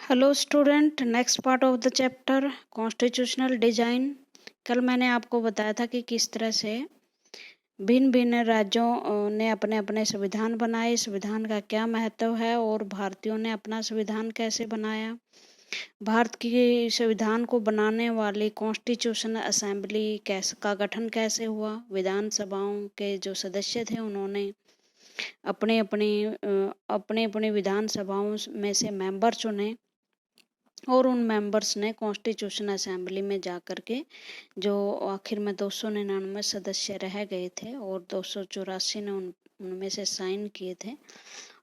Hello student, next part of the chapter constitutional design. कल मैंने आपको बताया था कि किस तरह से भिन्न भिन्न राज्यों ने अपने अपने संविधान बनाए, संविधान का क्या महत्व है और भारतीयों ने अपना संविधान कैसे बनाया। भारत की संविधान को बनाने वाली कॉन्स्टिट्यूशन असेंबली का गठन कैसे हुआ, विधानसभाओं के जो सदस्य थे उन्होंने अपने अपने विधानसभाओं में से मेंबर चुने और उन मेंबर्स ने कॉन्स्टिट्यूशन असेंबली में जाकर के जो आखिर में 299 सदस्य रह गए थे और 284 ने उनमें से साइन किए थे।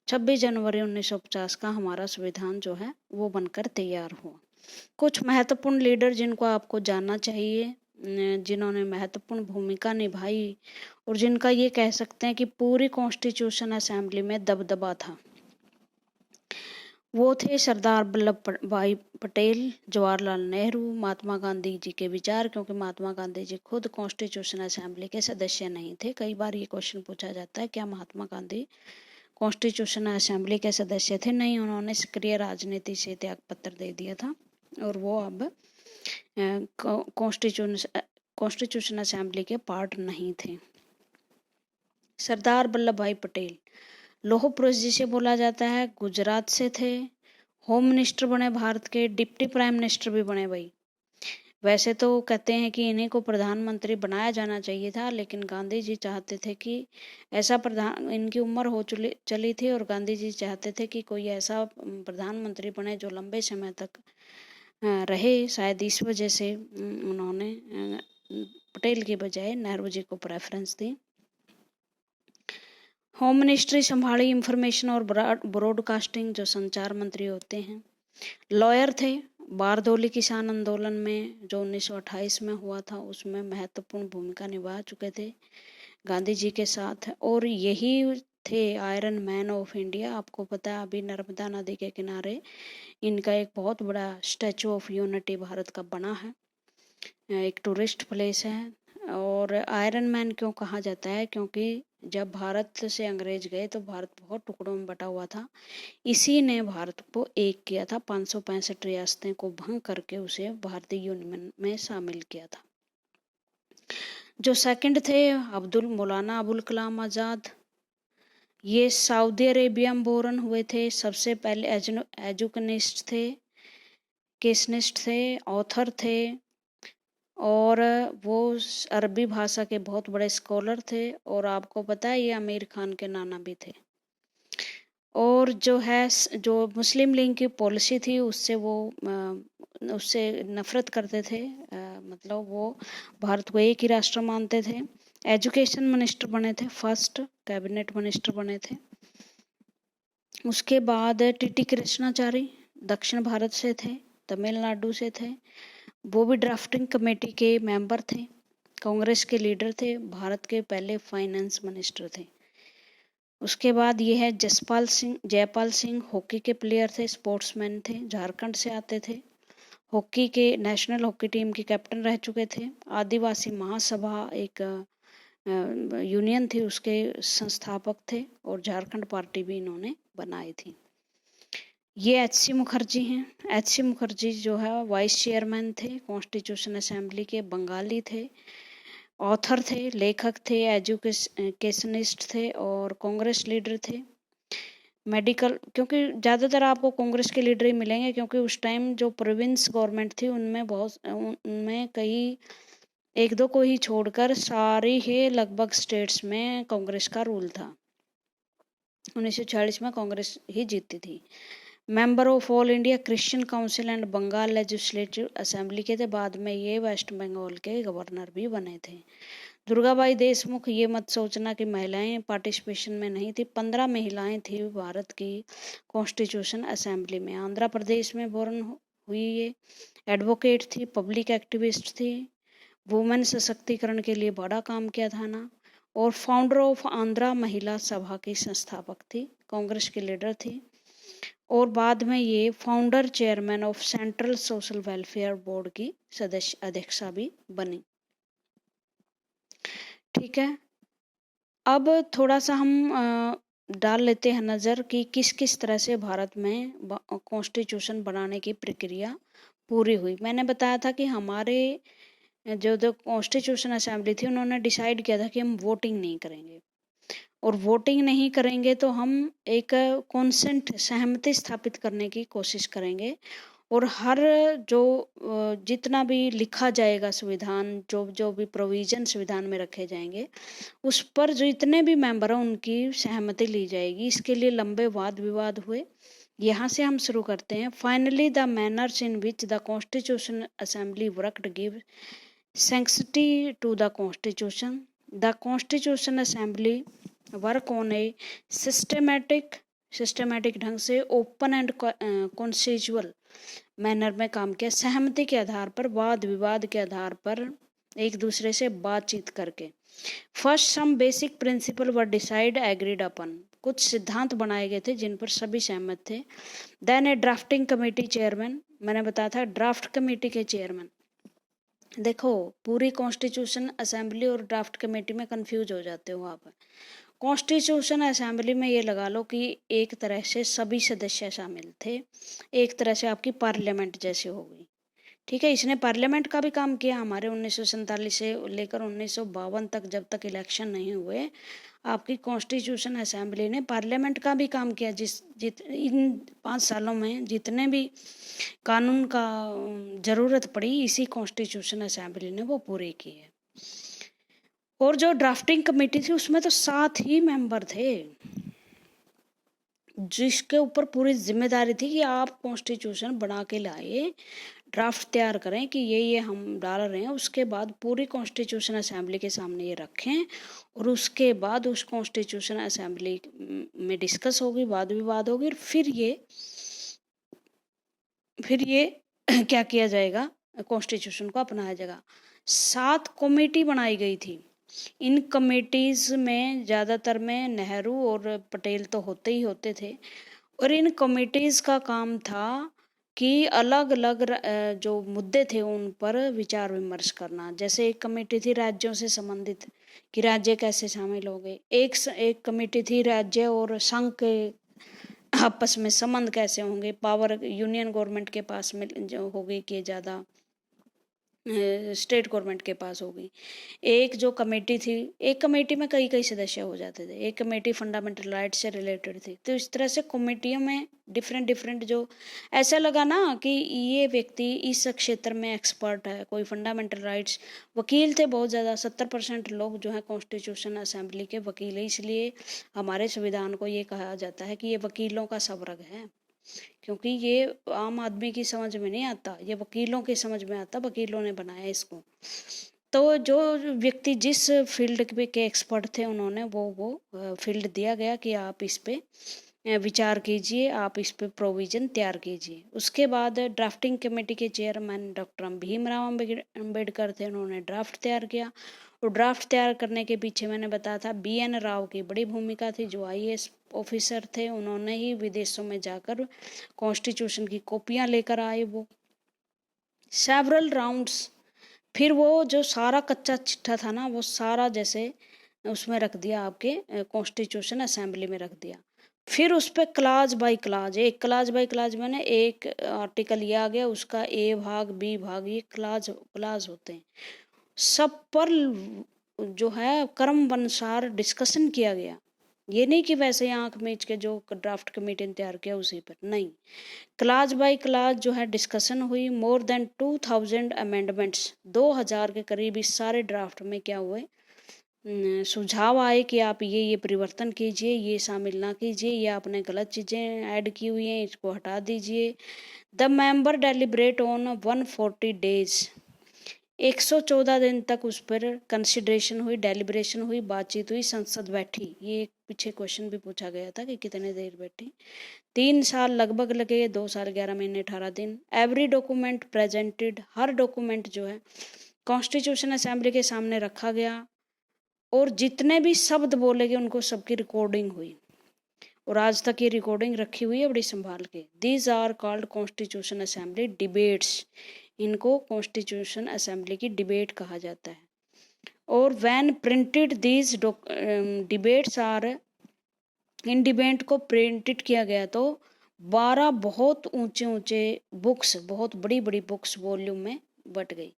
26 जनवरी 1950 का हमारा संविधान जो है वो बनकर तैयार हुआ। कुछ महत्वपूर्ण लीडर जिनको आपको जानना चाहिए, जिन्होंने महत्वपूर्ण भूमिका निभाई और जिनका ये कह सकते हैं कि पूरी कॉन्स्टिट्यूशन असेंबली में दबदबा था, वो थे सरदार वल्लभ भाई पटेल, जवाहरलाल नेहरू, महात्मा गांधी जी के विचार, क्योंकि महात्मा गांधी जी खुद कॉन्स्टिट्यूशन असेंबली के सदस्य नहीं थे। कई बार ये क्वेश्चन पूछा जाता है क्या महात्मा गांधी कॉन्स्टिट्यूशन असेंबली के सदस्य थे? नहीं, उन्होंने सक्रिय राजनीति से त्याग पत्र दे दिया था और वो अब कॉन्स्टिट्यूशन असेंबली के पार्ट नहीं थे। सरदार वल्लभ भाई पटेल लौह पुरुष जिसे बोला जाता है, गुजरात से थे, होम मिनिस्टर बने, भारत के डिप्टी प्राइम मिनिस्टर भी बने। भाई वैसे तो कहते हैं कि इन्हीं को प्रधानमंत्री बनाया जाना चाहिए था, लेकिन गांधी जी चाहते थे कि ऐसा इनकी उम्र हो चली थी और गांधी जी चाहते थे कि कोई ऐसा प्रधानमंत्री बने जो लंबे समय तक रहे। शायद इस वजह से उन्होंने पटेल की बजाय नेहरू जी को प्रेफरेंस दी। होम मिनिस्ट्री संभाली इंफॉर्मेशन और ब्रॉडकास्टिंग, जो संचार मंत्री होते हैं। लॉयर थे, बारदोली किसान आंदोलन में जो 1928 में हुआ था उसमें महत्वपूर्ण भूमिका निभा चुके थे गांधी जी के साथ, और यही थे आयरन मैन ऑफ इंडिया। आपको पता है अभी नर्मदा नदी के किनारे इनका एक बहुत बड़ा स्टैचू ऑफ यूनिटी भारत का बना है, एक टूरिस्ट प्लेस है। और आयरन मैन क्यों कहा जाता है? क्योंकि जब भारत से अंग्रेज गए तो भारत बहुत टुकड़ों में बटा हुआ था। इसी ने भारत को एक किया था, 565 रियासतें को भंग करके उसे भारतीय यूनियन में शामिल किया था। जो सेकंड थे मौलाना अबुल कलाम आज़ाद, ये सऊदी अरेबिया में बोरन हुए थे। सबसे पहले एजुकेनिस्ट थे, केसनिस्ट थे, ऑथर थे और वो अरबी भाषा के बहुत बड़े स्कॉलर थे। और आपको पता है ये आमिर खान के नाना भी थे। और जो मुस्लिम लीग की पॉलिसी थी उससे वो उससे नफरत करते थे, मतलब वो भारत को एक ही राष्ट्र मानते थे। एजुकेशन मिनिस्टर बने थे, फर्स्ट कैबिनेट मिनिस्टर बने थे। उसके बाद टीटी कृष्णाचारी दक्षिण भारत से थे, तमिलनाडु से थे, वो भी ड्राफ्टिंग कमेटी के मेंबर थे, कांग्रेस के लीडर थे, भारत के पहले फाइनेंस मिनिस्टर थे। उसके बाद ये है जयपाल सिंह हॉकी के प्लेयर थे, स्पोर्ट्समैन थे, झारखंड से आते थे, हॉकी के नेशनल हॉकी टीम के कैप्टन रह चुके थे। आदिवासी महासभा एक यूनियन थी उसके संस्थापक थे और झारखंड पार्टी भी इन्होंने बनाई थी। ये एच.सी. मुखर्जी हैं। एच.सी. मुखर्जी जो है वाइस चेयरमैन थे कॉन्स्टिट्यूशन असेंबली के, बंगाली थे, ऑथर थे, लेखक थे, एजुकेशनिस्ट थे और कांग्रेस लीडर थे। मेडिकल, क्योंकि ज़्यादातर आपको कांग्रेस के लीडर ही मिलेंगे, क्योंकि उस टाइम जो प्रोविंस गवर्नमेंट थी उनमें कई एक दो को ही छोड़कर सारी ही लगभग स्टेट्स में कांग्रेस का रूल था। 1940 में कांग्रेस ही जीती थी। Member of all India Christian council and Bengal legislative assembly के थे। बाद में ये वेस्ट बंगाल के गवर्नर भी बने थे। दुर्गाबाई देशमुख, ये मत सोचना कि महिलाएं पार्टिसिपेशन में नहीं थी, 15 महिलाएं थी भारत की कॉन्स्टिट्यूशन असेंबली में। आंध्र प्रदेश में बोर्न हुई ये, एडवोकेट थी, पब्लिक एक्टिविस्ट थी, वुमेन सशक्तिकरण के लिए बड़ा काम किया था ना, और फाउंडर ऑफ आंध्रा महिला सभा की संस्थापक थी, कांग्रेस की लीडर थी। और बाद में ये founder chairman of central social welfare board की सदस्य अध्यक्षा भी बनी। ठीक है, अब थोड़ा सा हम डाल लेते हैं नज़र कि किस किस तरह से भारत में कॉन्स्टिट्यूशन बनाने की प्रक्रिया पूरी हुई। मैंने बताया था कि हमारे जो कॉन्स्टिट्यूशन असेंबली थी उन्होंने डिसाइड किया था कि हम वोटिंग नहीं करेंगे, और वोटिंग नहीं करेंगे तो हम एक कॉन्सेंट सहमति स्थापित करने की कोशिश करेंगे, और हर जो जितना भी लिखा जाएगा संविधान, जो जो भी प्रोविजन संविधान में रखे जाएंगे, उस पर जो इतने भी मेंबर हैं उनकी सहमति ली जाएगी। इसके लिए लंबे वाद विवाद हुए। यहाँ से हम शुरू करते हैं। Finally the manners in which the constitution assembly worked give sanctity to the constitution. The constitution assembly work on a systematic ढंग से ओपन एंड कॉन्सेंजुअल मैनर में काम किया, सहमति के आधार पर, वाद विवाद के आधार पर, एक दूसरे से बातचीत करके। फर्स्ट सम बेसिक प्रिंसिपल वर डिसाइड एग्रीड अपन, कुछ सिद्धांत बनाए गए थे जिन पर सभी सहमत थे। देन ए ड्राफ्टिंग कमेटी चेयरमैन, मैंने बताया था ड्राफ्ट कमेटी के चेयरमैन। देखो, पूरी कॉन्स्टिट्यूशन असेंबली और ड्राफ्ट कमेटी में कंफ्यूज हो जाते हो आप। कॉन्स्टिट्यूशन असेंबली में ये लगा लो कि एक तरह से सभी सदस्य शामिल थे, एक तरह से आपकी पार्लियामेंट जैसी हो गई, ठीक है। इसने पार्लियामेंट का भी काम किया। हमारे 1947 से लेकर 1952 तक, जब तक इलेक्शन नहीं हुए, आपकी कॉन्स्टिट्यूशन असेंबली ने पार्लियामेंट का भी काम किया। इन 5 सालों में जितने भी कानून का जरूरत पड़ी, इसी कॉन्स्टिट्यूशन असेंबली ने वो पूरी की है। और जो ड्राफ्टिंग कमेटी थी उसमें तो 7 ही मेंबर थे, जिसके ऊपर पूरी जिम्मेदारी थी कि आप कॉन्स्टिट्यूशन बना के लाए, ड्राफ्ट तैयार करें कि ये हम डाल रहे हैं। उसके बाद पूरी कॉन्स्टिट्यूशन असेंबली के सामने ये रखें, और उसके बाद उस कॉन्स्टिट्यूशन असेंबली में डिस्कस होगी, वाद विवाद होगी, और फिर ये क्या किया जाएगा, कॉन्स्टिट्यूशन को अपनाया जाएगा। 7 कमेटी बनाई गई थी। इन कमेटीज में ज़्यादातर में नेहरू और पटेल तो होते ही होते थे, और इन कमेटीज का काम था कि अलग अलग जो मुद्दे थे उन पर विचार विमर्श करना। जैसे एक कमेटी थी राज्यों से संबंधित, कि राज्य कैसे शामिल हो गए। एक कमेटी थी राज्य और संघ के आपस में संबंध कैसे होंगे, पावर यूनियन गवर्नमेंट के पास में जो होगी कि ज़्यादा स्टेट गवर्नमेंट के पास होगी। एक जो कमेटी थी, एक कमेटी में कई सदस्य हो जाते थे। एक कमेटी फंडामेंटल राइट से रिलेटेड थी। तो इस तरह से कमेटियों में डिफरेंट जो ऐसा लगा ना कि ये व्यक्ति इस क्षेत्र में एक्सपर्ट है, कोई फंडामेंटल राइट्स, वकील थे बहुत ज़्यादा। 70% लोग जो है कॉन्स्टिट्यूशन असेंबली के वकील है, इसलिए हमारे संविधान को ये कहा जाता है कि ये वकीलों का स्वर्ग है, क्योंकि ये आम आदमी की समझ में नहीं आता, ये वकीलों की समझ में आता, वकीलों ने बनाया इसको। तो जो व्यक्ति जिस फील्ड के एक्सपर्ट थे, उन्होंने वो फील्ड दिया गया कि आप इस पे विचार कीजिए, आप इस पे प्रोविजन तैयार कीजिए। उसके बाद ड्राफ्टिंग कमेटी के चेयरमैन डॉक्टर भीमराव अम्बेडकर थे, उन्होंने ड्राफ्ट तैयार किया। और ड्राफ्ट तैयार करने के पीछे मैंने बताया था BN राव की बड़ी भूमिका थी, जो IAS ऑफिसर थे। उन्होंने ही विदेशों में जाकर कॉन्स्टिट्यूशन की कॉपियां लेकर आए वो। सेवरल राउंड्स, फिर वो जो सारा कच्चा चिट्ठा था ना, वो सारा जैसे उसमें रख दिया, आपके कॉन्स्टिट्यूशन असेंबली में रख दिया। फिर उस पर क्लाज बाय क्लाज, एक क्लाज बाय क्लाज मैंने एक आर्टिकल ये आ गया, उसका A भाग B भाग, ये क्लाज होते हैं। सब पर जो है क्रम अनुसार डिस्कशन किया गया। ये नहीं कि वैसे आंख मीच के जो ड्राफ्ट कमेटी ने तैयार किया उसी पर, नहीं, क्लाज बाय क्लाज जो है डिस्कशन हुई। मोर देन 2000 अमेंडमेंट्स, 2000 के करीब इस सारे ड्राफ्ट में क्या हुए, सुझाव आए कि आप ये परिवर्तन कीजिए, ये शामिल ना कीजिए, ये आपने गलत चीज़ें ऐड की हुई हैं, इसको हटा दीजिए। The member deliberate on 140 days, 114 दिन तक उस पर कंसिडरेशन हुई, डेलिब्रेशन हुई, बातचीत हुई, संसद बैठी। ये एक पीछे क्वेश्चन भी पूछा गया था कि कितने देर बैठी। 3 साल लगभग लगे, 2 साल 11 महीने 18 दिन। एवरी डॉक्यूमेंट प्रेजेंटेड, हर डॉक्यूमेंट जो है कॉन्स्टिट्यूशन असेंबली के सामने रखा गया, और जितने भी शब्द बोले गए उनको सबकी रिकॉर्डिंग हुई, और आज तक ये रिकॉर्डिंग रखी हुई है बड़ी संभाल के। These are called constitution assembly debates, इनको कॉन्स्टिट्यूशन असेंबली की डिबेट कहा जाता है। और when printed these debates are इन डिबेट को प्रिंटेड किया गया तो 12 बहुत ऊंचे ऊंचे बुक्स, बहुत बड़ी बड़ी बुक्स वॉल्यूम में बट गई।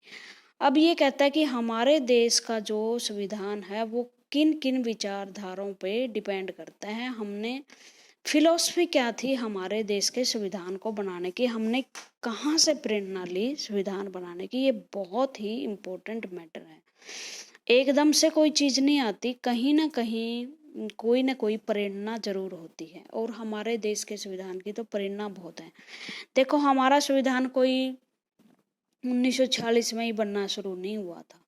अब ये कहता है कि हमारे देश का जो संविधान है वो किन किन विचारधाराओं पे डिपेंड करता है। हमने फिलॉसफी क्या थी हमारे देश के संविधान को बनाने की, हमने कहाँ से प्रेरणा ली संविधान बनाने की, ये बहुत ही इम्पोर्टेंट मैटर है। एकदम से कोई चीज नहीं आती, कहीं ना कहीं कोई ना कोई प्रेरणा जरूर होती है, और हमारे देश के संविधान की तो प्रेरणा बहुत है। देखो, हमारा संविधान कोई 1946 में ही बनना शुरू नहीं हुआ था।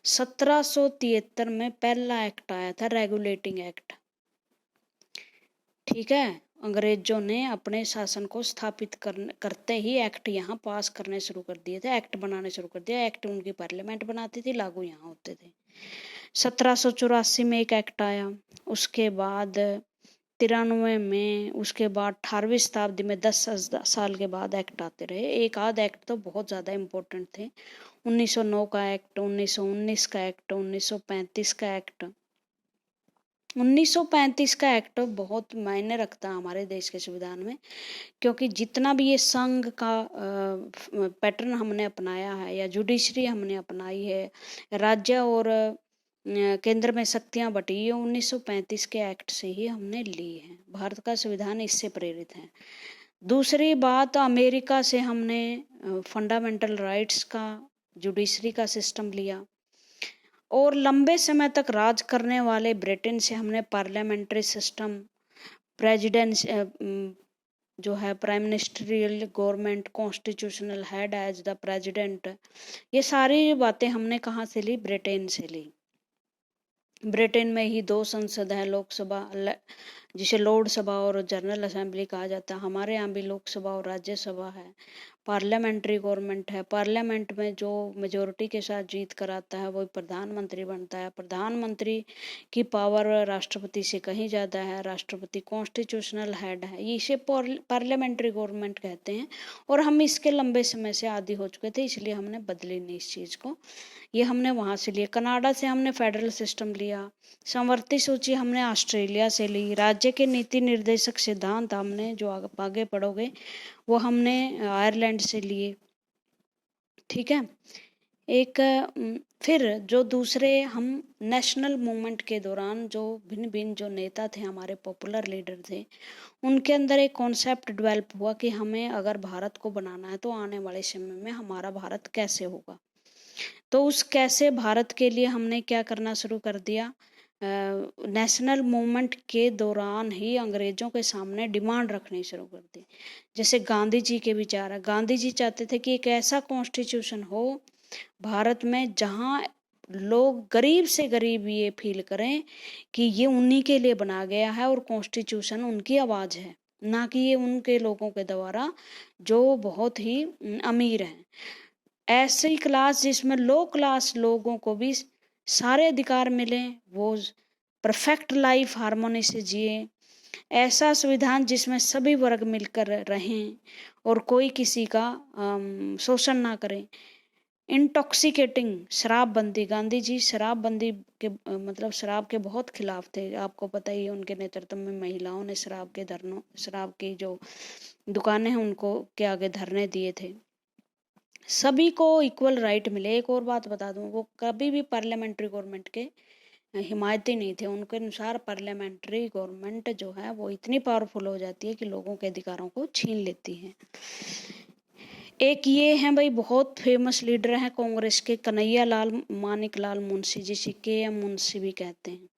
1773 में पहला एक्ट आया था, रेगुलेटिंग एक्ट। ठीक है, अंग्रेजों ने अपने शासन को स्थापित करते ही एक्ट यहाँ पास करने शुरू कर दिए थे, एक्ट बनाने शुरू कर दिया। एक्ट उनकी पार्लियामेंट बनाती थी, लागू यहाँ होते थे। 1784 में एक एक्ट आया, उसके बाद 93 में, उसके बाद 18वीं शताब्दी में 10 साल के बाद एक्ट आते रहे। एक आध एक्ट तो बहुत ज़्यादा इम्पोर्टेंट थे। 1909 का एक्ट, 1919 का एक्ट, 1935 का एक्ट। 1935 का एक्ट बहुत मायने रखता है हमारे देश के संविधान में, क्योंकि जितना भी ये संघ का पैटर्न हमने अपनाया है या जुडिशरी हमने अपनाई है, राज्य और केंद्र में शक्तियां बटी, ये 1935 के एक्ट से ही हमने ली है। भारत का संविधान इससे प्रेरित है। दूसरी बात, अमेरिका से हमने फंडामेंटल राइट्स का, जुडिशरी का सिस्टम लिया, और लंबे समय तक राज करने वाले ब्रिटेन से हमने पार्लियामेंट्री सिस्टम, प्रेसिडेंट जो है prime ministerial government, constitutional head as the president, ये सारी बातें हमने कहाँ से ली? ब्रिटेन से ली। ब्रिटेन में ही 2 संसद है, लोकसभा जिसे लॉर्ड सभा और जनरल असेंबली कहा जाता है। हमारे यहाँ भी लोकसभा और राज्यसभा है। पार्लियामेंट्री गवर्नमेंट है। पार्लियामेंट में जो मेजोरिटी के साथ जीत कराता है वही प्रधानमंत्री बनता है। प्रधानमंत्री की पावर राष्ट्रपति से कहीं ज़्यादा है। राष्ट्रपति कॉन्स्टिट्यूशनल हेड है। इसे पार्लियामेंट्री गवर्नमेंट कहते हैं, और हम इसके लंबे समय से आदी हो चुके थे, इसलिए हमने बदली नहीं इस चीज़ को। ये हमने वहाँ से लिया। कनाडा से हमने फेडरल सिस्टम लिया। समवर्ती सूची हमने ऑस्ट्रेलिया से ली। राज्य के नीति निर्देशक सिद्धांत हमने, जो आगे पढ़ोगे, वो हमने आयरलैंड से लिए। ठीक है। एक फिर जो दूसरे, हम नेशनल मूवमेंट के दौरान जो भिन्न भिन्न जो नेता थे, हमारे पॉपुलर लीडर थे, उनके अंदर एक कॉन्सेप्ट डेवलप हुआ कि हमें अगर भारत को बनाना है तो आने वाले समय में हमारा भारत कैसे होगा। तो उस कैसे भारत के लिए हमने क्या करना शुरू कर दिया? नेशनल मूवमेंट के दौरान ही अंग्रेजों के सामने डिमांड रखनी शुरू कर दी। जैसे गांधी जी के विचार है। गांधी जी चाहते थे कि एक ऐसा कॉन्स्टिट्यूशन हो भारत में जहां लोग गरीब से गरीब ये फील करें कि ये उन्हीं के लिए बना गया है और कॉन्स्टिट्यूशन उनकी आवाज है, ना कि ये उनके लोगों के द्वारा जो बहुत ही अमीर हैं। ऐसी क्लास जिसमें लो क्लास लोगों को भी सारे अधिकार मिले, वो परफेक्ट लाइफ हार्मोनी से जिए। ऐसा संविधान जिसमें सभी वर्ग मिलकर रहें और कोई किसी का शोषण ना करे। इंटॉक्सिकेटिंग शराबबंदी, गांधी जी शराबबंदी के मतलब शराब के बहुत खिलाफ थे। आपको पता ही है, उनके नेतृत्व में महिलाओं ने शराब के धरनों, शराब की जो दुकानें हैं उनको के आगे धरने दिए थे। सभी को इक्वल राइट मिले। एक और बात बता दूं, वो कभी भी पार्लियामेंट्री गवर्नमेंट के हिमायती नहीं थे। उनके अनुसार पार्लियामेंट्री गवर्नमेंट जो है वो इतनी पावरफुल हो जाती है कि लोगों के अधिकारों को छीन लेती है। एक ये हैं भाई, बहुत फेमस लीडर हैं कांग्रेस के, कन्हैया लाल मानिकलाल मुंशी, जिसे KM मुंशी भी कहते हैं।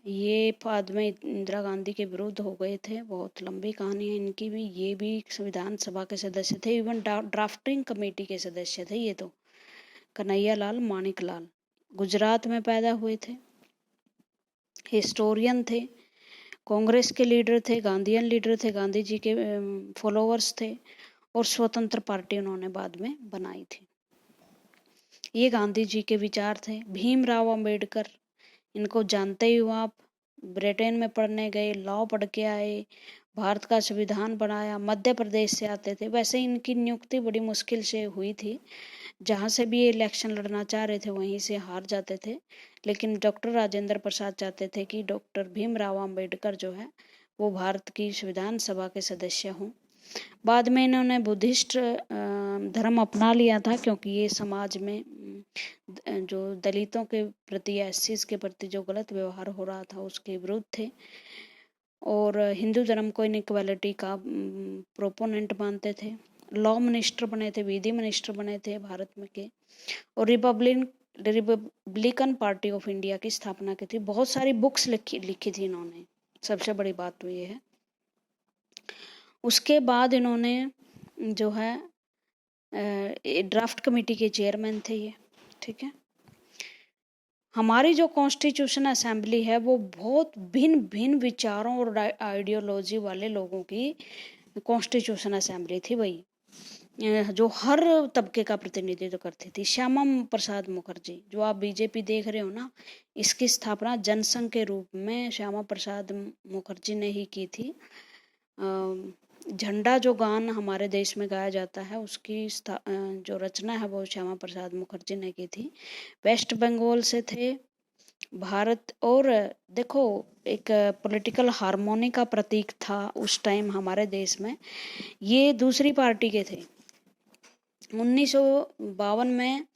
ये बाद में इंदिरा गांधी के विरुद्ध हो गए थे। बहुत लंबी कहानी है इनकी भी। ये भी संविधान सभा के सदस्य थे, इवन ड्राफ्टिंग कमेटी के सदस्य थे। ये तो कन्हैया लाल मानिकलाल गुजरात में पैदा हुए थे, हिस्टोरियन थे, कांग्रेस के लीडर थे, गांधीयन लीडर थे, गांधी जी के फॉलोअर्स थे, और स्वतंत्र पार्टी उन्होंने बाद में बनाई थी। ये गांधी जी के विचार थे। भीमराव अंबेडकर, इनको जानते ही हो आप, ब्रिटेन में पढ़ने गए, लॉ पढ़ के आए, भारत का संविधान बनाया, मध्य प्रदेश से आते थे। वैसे इनकी नियुक्ति बड़ी मुश्किल से हुई थी, जहाँ से भी ये इलेक्शन लड़ना चाह रहे थे वहीं से हार जाते थे। लेकिन डॉक्टर राजेंद्र प्रसाद चाहते थे कि डॉक्टर भीमराव अंबेडकर जो है वो भारत की संविधान सभा के सदस्य हों। बाद में इन्होंने बुद्धिस्ट धर्म अपना लिया था, क्योंकि ये समाज में जो दलितों के प्रति, एससीज के प्रति जो गलत व्यवहार हो रहा था उसके विरुद्ध थे, और हिंदू धर्म को इनइक्वालिटी का प्रोपोनेंट मानते थे। लॉ मिनिस्टर बने थे, विधि मिनिस्टर बने थे भारत में के, और रिपब्लिकन पार्टी ऑफ इंडिया की स्थापना की थी। बहुत सारी बुक्स लिखी थी इन्होंने, सबसे बड़ी बात तो ये है। उसके बाद इन्होंने जो है ड्राफ्ट कमेटी के चेयरमैन थे ये, ठीक है। हमारी जो कॉन्स्टिट्यूशन असेंबली है वो बहुत भिन्न भिन्न विचारों और आइडियोलॉजी वाले लोगों की कॉन्स्टिट्यूशन असेंबली थी भाई, जो हर तबके का प्रतिनिधित्व करती थी। श्यामा प्रसाद मुखर्जी, जो आप बीजेपी देख रहे हो ना, इसकी स्थापना जनसंघ के रूप में श्यामा प्रसाद मुखर्जी ने ही की थी। झंडा जो गान हमारे देश में गाया जाता है उसकी जो रचना है वो श्यामा प्रसाद मुखर्जी ने की थी। वेस्ट बंगाल से थे भारत, और देखो एक पॉलिटिकल हार्मोनी का प्रतीक था उस टाइम हमारे देश में। ये दूसरी पार्टी के थे। 1952 में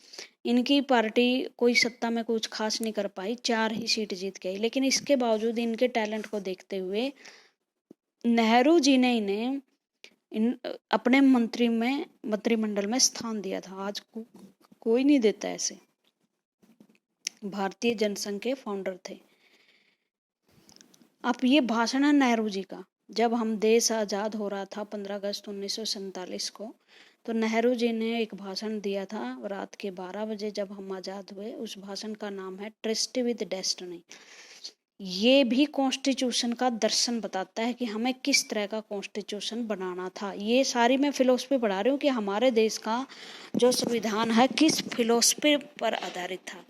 इनकी पार्टी कोई सत्ता में कुछ खास नहीं कर पाई, 4 ही सीट जीत गई। लेकिन इसके बावजूद इनके टैलेंट को देखते हुए नेहरू जी ने इन्हें अपने मंत्रिमंडल में स्थान दिया था। आज कोई नहीं देता ऐसे। भारतीय जनसंघ के फाउंडर थे। अब ये भाषण है नेहरू जी का, जब हम देश आज़ाद हो रहा था 15 अगस्त 1947 को, तो नेहरू जी ने एक भाषण दिया था रात के 12 बजे जब हम आज़ाद हुए। उस भाषण का नाम है ट्रस्ट विद डेस्टिनी। ये भी कॉन्स्टिट्यूशन का दर्शन बताता है कि हमें किस तरह का कॉन्स्टिट्यूशन बनाना था। ये सारी मैं फिलोसफी पढ़ा रही हूँ कि हमारे देश का जो संविधान है किस फिलोसफी पर आधारित था,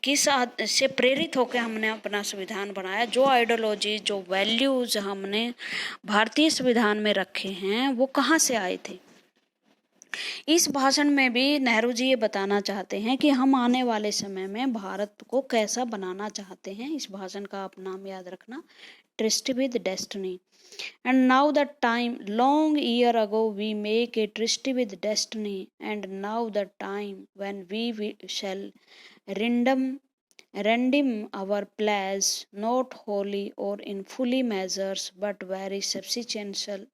किस से प्रेरित होकर हमने अपना संविधान बनाया। जो आइडियोलॉजी, जो वैल्यूज हमने भारतीय संविधान में रखे हैं वो कहाँ से आए थे। इस भाषण में भी नेहरू जी ये बताना चाहते हैं कि हम आने वाले समय में भारत को कैसा बनाना चाहते हैं। इस भाषण का आप नाम याद रखना, trust with destiny. And now the time, long year ago we make a tryst with destiny, and now the time when we shall redeem our pledge, not wholly or in fully measures, but very substantial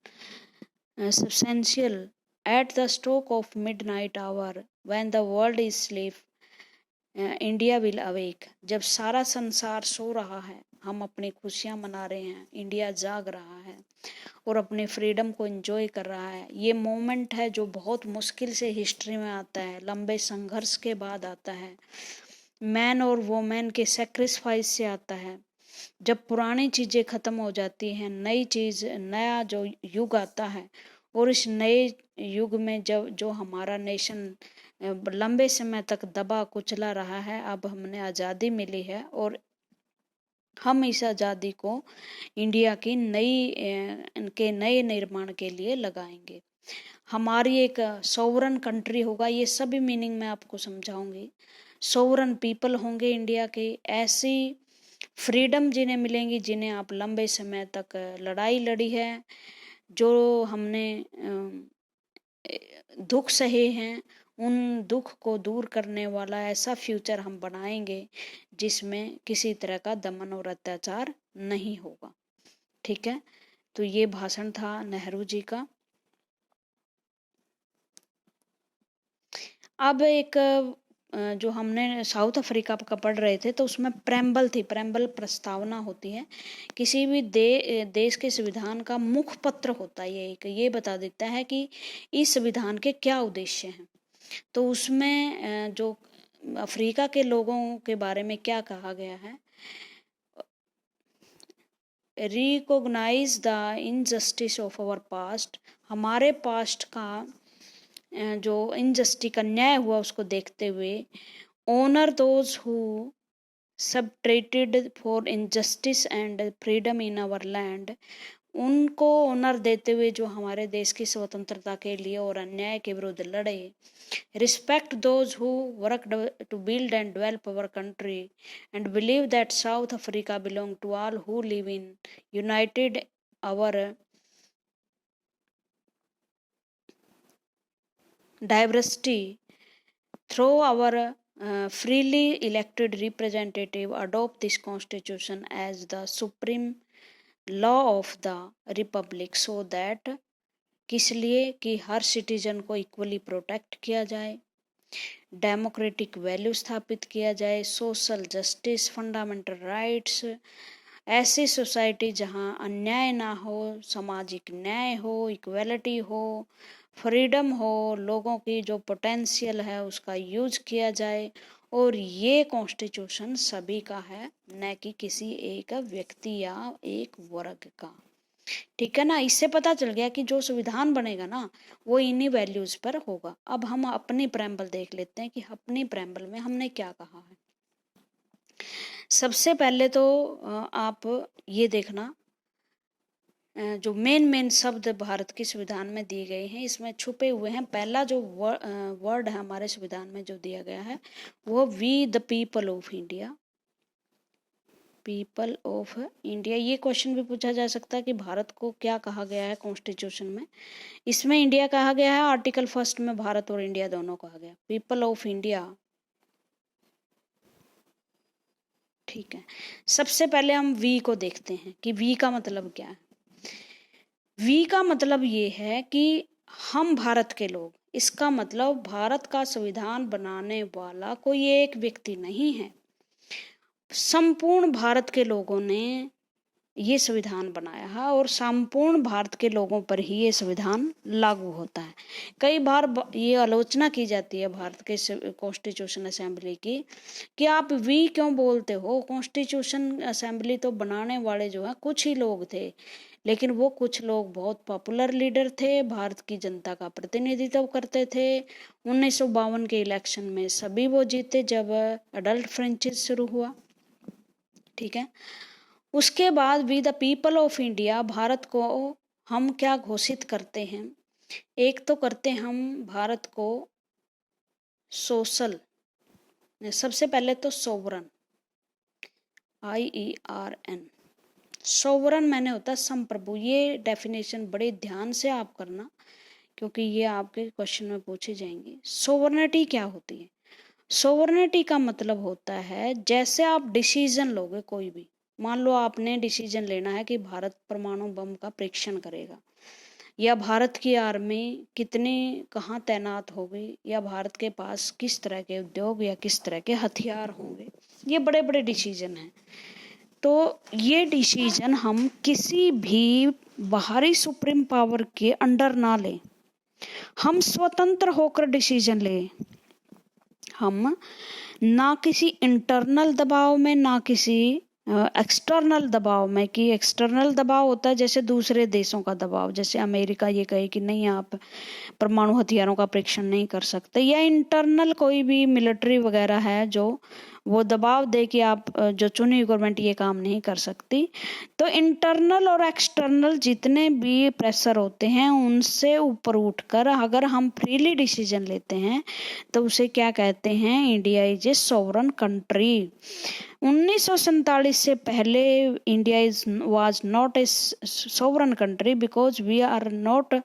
at the stroke of midnight hour, when the world is asleep, India will awake. जब सारा संसार सो रहा है, हम अपनी खुशियां मना रहे हैं, इंडिया जाग रहा है और अपने फ्रीडम को एंजॉय कर रहा है। ये मोमेंट है जो बहुत मुश्किल से हिस्ट्री में आता है, लंबे संघर्ष के बाद आता है, मैन और वोमेन के सेक्रीफाइस से आता है। जब पुरानी चीज़ें ख़त्म हो जाती हैं, नया जो युग आता है, और इस नए युग में जब जो हमारा नेशन लंबे समय तक दबा कुचला रहा है, अब हमने आज़ादी मिली है और हम इस आज़ादी को इंडिया की नए निर्माण के लिए लगाएंगे। हमारी एक सोवरन कंट्री होगा, ये सभी मीनिंग मैं आपको समझाऊंगी। सोवरन पीपल होंगे इंडिया के, ऐसी फ्रीडम जिन्हें मिलेंगी जिन्हें आप लंबे समय तक लड़ाई लड़ी है, जो हमने दुख सहे हैं, उन दुख को दूर करने वाला ऐसा फ्यूचर हम बनाएंगे जिसमें किसी तरह का दमन और अत्याचार नहीं होगा। ठीक है, तो ये भाषण था नेहरू जी का। अब एक जो हमने साउथ अफ्रीका का पढ़ रहे थे तो उसमें प्रेम्बल थी, प्रेम्बल प्रस्तावना होती है। किसी भी देश के संविधान का मुखपत्र होता है, ये बता देता है कि इस संविधान के क्या उद्देश्य हैं। तो उसमें जो अफ्रीका के लोगों के बारे में क्या कहा गया है, recognise the injustice of our past, हमारे पास्ट का जो इनजस्टिस का न्याय हुआ उसको देखते हुए, honour those who subtracted for injustice and freedom in our land, उनको ऑनर देते हुए जो हमारे देश की स्वतंत्रता के लिए और अन्याय के विरुद्ध लड़े। Respect those who work to build and develop our country and believe that South Africa belong to all who live in united our diversity through our freely elected representative adopt this constitution as the supreme law of the republic so that किस लिए कि हर citizen को equally protect किया जाए, democratic value स्थापित किया जाए, social justice, fundamental rights, ऐसी सोसाइटी जहां अन्याय ना हो, सामाजिक न्याय हो, इक्वलिटी हो, फ्रीडम हो, लोगों की जो पोटेंशियल है उसका यूज किया जाए। और ये कॉन्स्टिट्यूशन सभी का है, न कि किसी एक व्यक्ति या एक वर्ग का। ठीक है ना। इससे पता चल गया कि जो संविधान बनेगा ना वो इन्हीं वैल्यूज पर होगा। अब हम अपनी प्रेम्बल देख लेते हैं कि अपनी प्रेम्बल में हमने क्या कहा है। सबसे पहले तो आप ये देखना, जो मेन शब्द भारत के संविधान में दिए गए हैं इसमें छुपे हुए हैं। पहला जो वर्ड है हमारे संविधान में जो दिया गया है वो we the people of India, people of India. ये क्वेश्चन भी पूछा जा सकता है कि भारत को क्या कहा गया है कॉन्स्टिट्यूशन में। इसमें इंडिया कहा गया है, आर्टिकल 1 में भारत और इंडिया दोनों कहा गया, पीपल ऑफ इंडिया। ठीक है, सबसे पहले हम वी को देखते हैं कि वी का मतलब क्या है। वी का मतलब ये है कि हम भारत के लोग, इसका मतलब भारत का संविधान बनाने वाला कोई एक व्यक्ति नहीं है, संपूर्ण भारत के लोगों ने ये संविधान बनाया है और संपूर्ण भारत के लोगों पर ही ये संविधान लागू होता है। कई बार ये आलोचना की जाती है भारत के कॉन्स्टिट्यूशन असेंबली की कि आप वी क्यों बोलते हो, कॉन्स्टिट्यूशन असेंबली तो बनाने वाले जो है कुछ ही लोग थे, लेकिन वो कुछ लोग बहुत पॉपुलर लीडर थे, भारत की जनता का प्रतिनिधित्व करते थे। 1952 के इलेक्शन में सभी वो जीते जब अडल्ट फ्रेंचाइज शुरू हुआ। ठीक है, उसके बाद we the people of India, Bharat को हम क्या घोषित करते हैं। एक तो करते हम भारत को सोशल, सबसे पहले तो सोवरन, IERN, सोवरन मैंने होता संप्रभु। ये डेफिनेशन बड़े ध्यान से आप करना क्योंकि ये आपके क्वेश्चन में पूछी जाएंगी। सोवरनिटी क्या होती है? सोवरनिटी का मतलब होता है जैसे आप डिसीजन लोगे, कोई भी, मान लो आपने डिसीजन लेना है कि भारत परमाणु बम का परीक्षण करेगा, या भारत की आर्मी कितनी कहाँ तैनात होगी, या भारत के पास किस तरह के उद्योग या किस तरह के हथियार होंगे, ये बड़े बड़े डिसीजन हैं। तो ये डिसीजन हम किसी भी बाहरी सुप्रीम पावर के अंडर ना लें, हम स्वतंत्र होकर डिसीजन लें। हम ना किसी इंटरनल दबाव में ना किसी एक्सटर्नल दबाव में, कि एक्सटर्नल दबाव होता है जैसे दूसरे देशों का दबाव, जैसे अमेरिका ये कहे कि नहीं आप परमाणु हथियारों का परीक्षण नहीं कर सकते, या इंटरनल कोई भी मिलिट्री वगैरह है जो वो दबाव दे कि आप जो चुनी हुई गवर्नमेंट ये काम नहीं कर सकती। तो इंटरनल और एक्सटर्नल जितने भी प्रेशर होते हैं उनसे ऊपर उठकर अगर हम फ्रीली डिसीजन लेते हैं तो उसे क्या कहते हैं, India is a sovereign country. 1947 से पहले India was not a sovereign country because we are not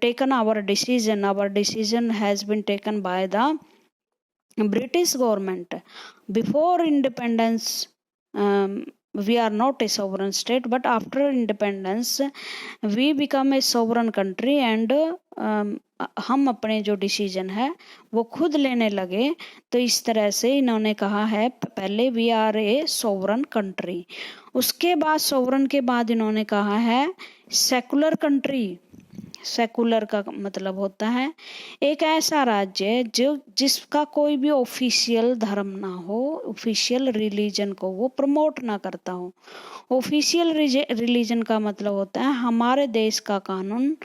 taken our decision. Our decision has been taken by the British government. Before independence, we are not a sovereign state, but after independence, we become a sovereign country and हम अपने जो decision है वो खुद लेने लगे। तो इस तरह से इन्होंने कहा है पहले we are a sovereign country, उसके बाद सोवरन के बाद इन्होंने कहा है सेकुलर कंट्री। सेकुलर का मतलब होता है एक ऐसा राज्य जो जिसका कोई भी ऑफिशियल धर्म ना हो, ऑफिशियल रिलीजन को वो प्रमोट ना करता हो। ऑफिशियल रिलीजन का मतलब होता है हमारे देश का कानून,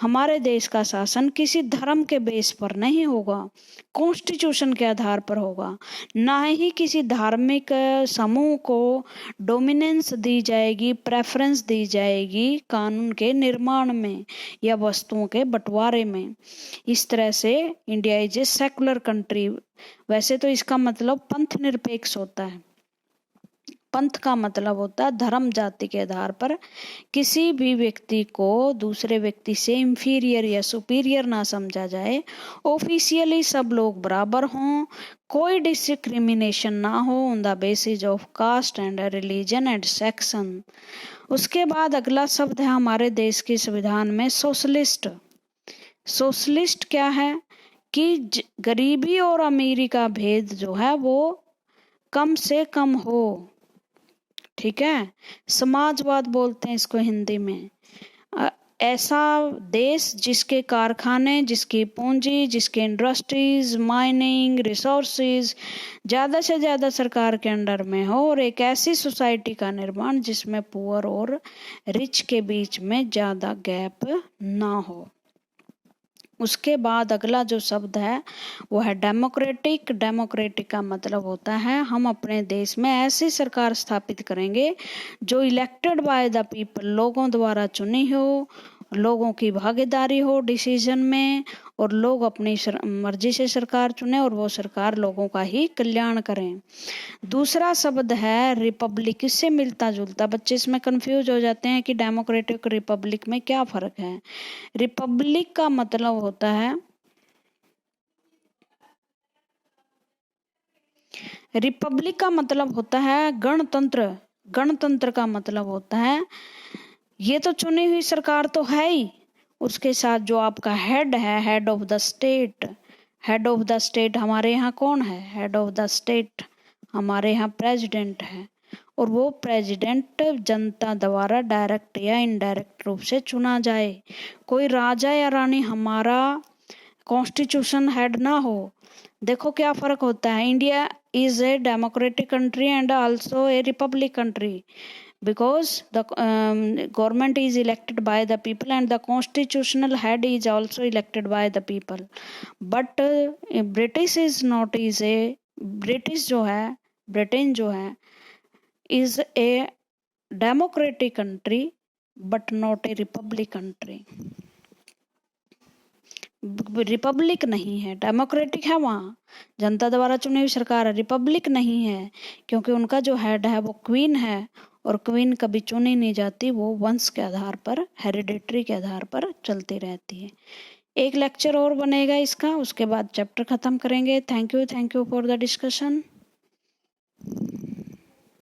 हमारे देश का शासन किसी धर्म के बेस पर नहीं होगा, कॉन्स्टिट्यूशन के आधार पर होगा। ना ही किसी धार्मिक समूह को डोमिनेंस दी जाएगी, प्रेफरेंस दी जाएगी कानून के निर्माण में या वस्तुओं के बंटवारे में। इस तरह से India is a secular country. वैसे तो इसका मतलब पंथ निरपेक्ष होता है। पंथ का मतलब होता है धर्म जाति के आधार पर किसी भी व्यक्ति को दूसरे व्यक्ति से इंफीरियर या सुपीरियर ना समझा जाए। ऑफिशियली सब लोग बराबर हों, कोई डिस्क्रिमिनेशन ना हो on the basis of caste and religion and section. उसके बाद अगला शब्द है हमारे देश के संविधान में सोशलिस्ट। सोशलिस्ट क्या है कि गरीबी और अमीरी का भेद जो है वो कम से कम हो, ठीक है। समाजवाद बोलते हैं इसको हिंदी में। ऐसा देश जिसके कारखाने, जिसकी पूंजी, जिसके इंडस्ट्रीज, माइनिंग, रिसोर्सेज ज़्यादा से ज़्यादा सरकार के अंडर में हो, और एक ऐसी सोसाइटी का निर्माण जिसमें पुअर और रिच के बीच में ज़्यादा गैप ना हो। उसके बाद अगला जो शब्द है वो है डेमोक्रेटिक। डेमोक्रेटिक का मतलब होता है हम अपने देश में ऐसी सरकार स्थापित करेंगे जो इलेक्टेड बाय द पीपल, लोगों द्वारा चुनी हो, लोगों की भागीदारी हो डिसीजन में, और लोग अपनी मर्जी से सरकार चुने और वो सरकार लोगों का ही कल्याण करें। दूसरा शब्द है रिपब्लिक, इससे मिलता जुलता। बच्चे इसमें कंफ्यूज हो जाते हैं कि डेमोक्रेटिक रिपब्लिक में क्या फर्क है। रिपब्लिक का मतलब होता है, रिपब्लिक का मतलब होता है गणतंत्र। गणतंत्र का मतलब होता है ये तो चुनी हुई सरकार तो है ही, उसके साथ जो आपका हेड है, head of the state. Head of the state हमारे यहाँ कौन है? हेड ऑफ द स्टेट हमारे यहाँ प्रेसिडेंट है, और वो प्रेसिडेंट जनता द्वारा डायरेक्ट या इनडायरेक्ट रूप से चुना जाए। कोई राजा या रानी हमारा कॉन्स्टिट्यूशन हेड ना हो। देखो क्या फर्क होता है। India is a democratic country and also a Republic country because the government is elected by the people and the constitutional head is also elected by the people, but British is not is a British जो है, Britain जो है is a democratic country but not a republic country। Republic नहीं है, democratic है, वहाँ जनता द्वारा चुनी हुई सरकार है। रिपब्लिक नहीं है क्योंकि उनका जो हेड है वो क्वीन है, और क्वीन कभी चुनी नहीं जाती, वो वंश के आधार पर, हेरिडेटरी के आधार पर चलती रहती है। एक लेक्चर और बनेगा इसका, उसके बाद चैप्टर खत्म करेंगे। Thank you for the discussion.